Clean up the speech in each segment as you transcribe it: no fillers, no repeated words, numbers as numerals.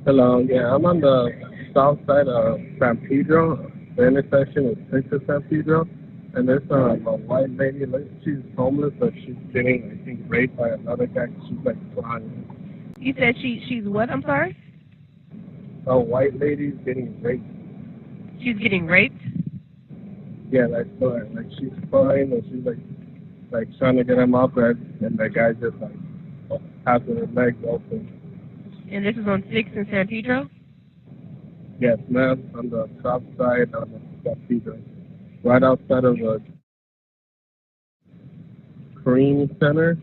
Hello, yeah, I'm on the south side of San Pedro. The intersection is 6th and San Pedro. And there's a white lady, like, she's homeless, but she's getting, I think, raped by another guy. She's like crying. You said she's what? I'm sorry? A white lady's getting raped. She's getting raped? Yeah, that's right. Like, she's crying and she's like trying to get him up, and the guy just like has her legs open. And this is on 6th and San Pedro? Yes, ma'am, on the south side of the San Pedro. Right outside of the Cream Center.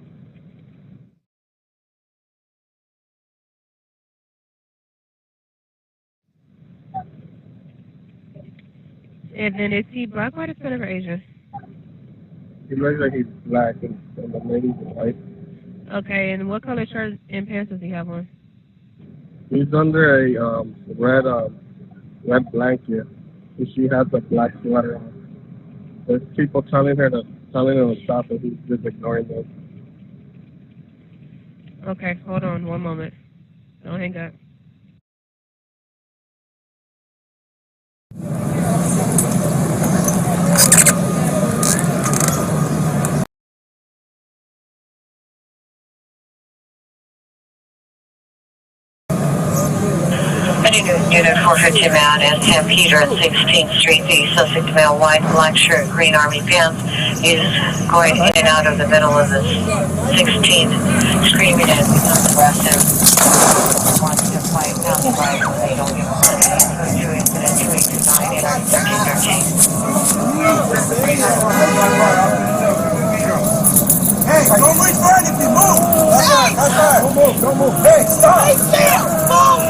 And then is he black, white, Hispanic, or Asian? He looks like he's black and the lady's white. Okay, and what color shirt and pants does he have on? He's under a red blanket. And she has a black sweater on. There's people telling him to stop, and he's just ignoring them. Okay, hold on one moment. Don't hang up. Unit 450 man in San Pedro at 16th Street. The suspect male, white, black shirt, green army pants, is going in and out of the middle of the 16th, screaming and becomes aggressive. Wants to fight, now the right, they don't give a fuck. To incident 2829 and 1313. Hey, don't reach for anything, move! Hey! Don't move, hey, stop! Hey, stand! Move!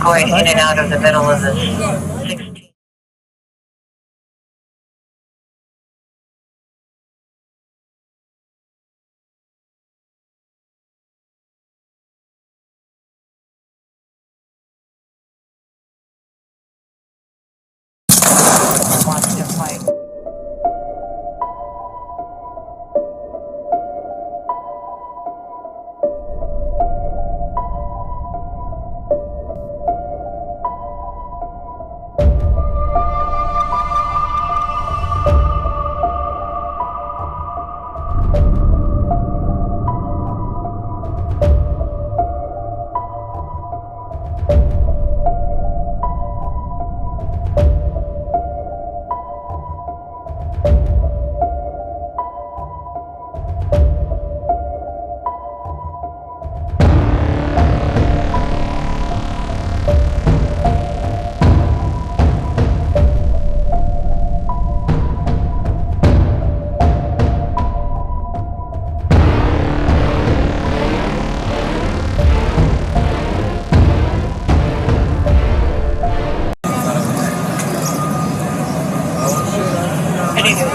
Going in and out of the middle of the 16th. Wants to fight.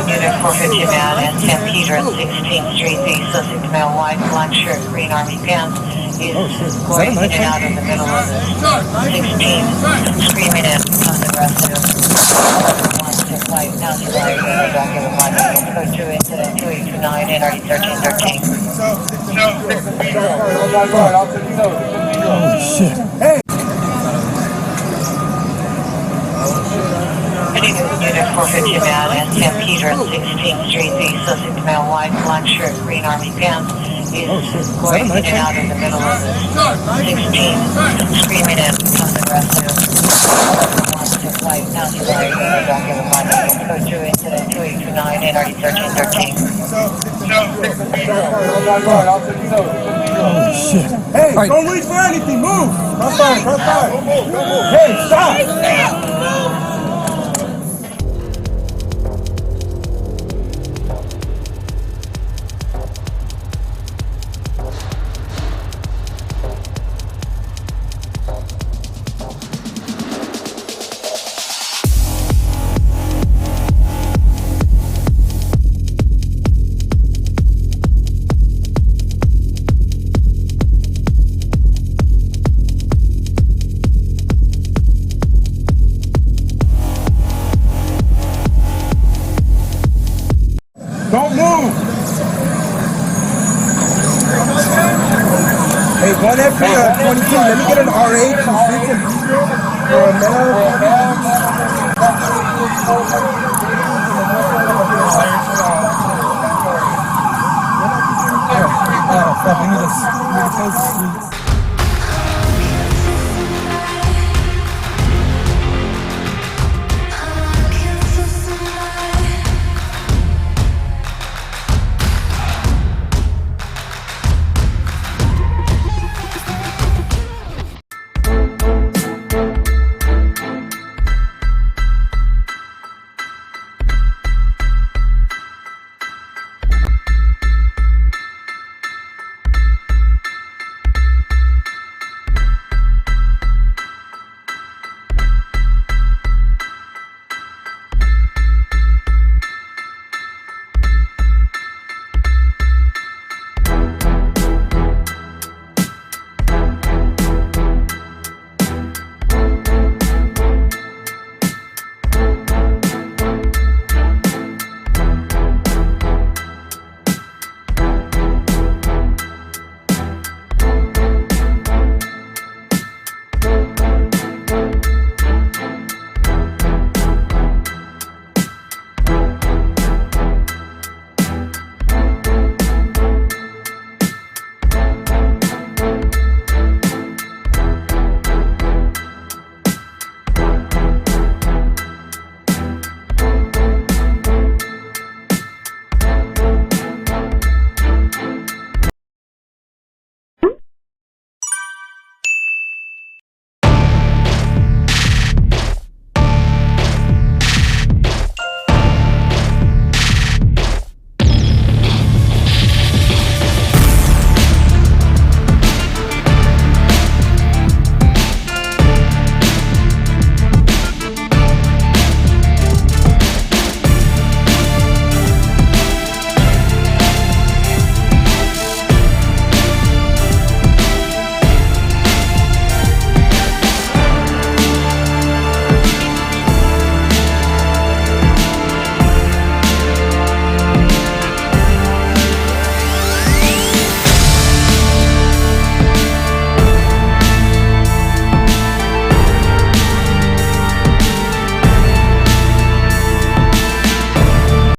Unit 450 man in San Pedro at 16th Street. The suspect male, white, black shirt, green army pants, is going in and out of the middle of the 16th, screaming and becomes aggressive. Wants to fight, now the right, don't give a fuck. Code 2 incident 2829 and 1313. Oh, shit. Hey! Unit 450 man in San Pedro at 16th Street. The suspect male, white, black shirt, green army pants, is going in and out of the middle of the 16th, screaming and becomes aggressive. Wants to fight, now the right, don't give a fuck. Code 2 incident 2829 and 1313. Oh, shit. Hey, right. Don't reach for anything, move! Come back. Hey, stop! One every 22. Let me get an RH for a male.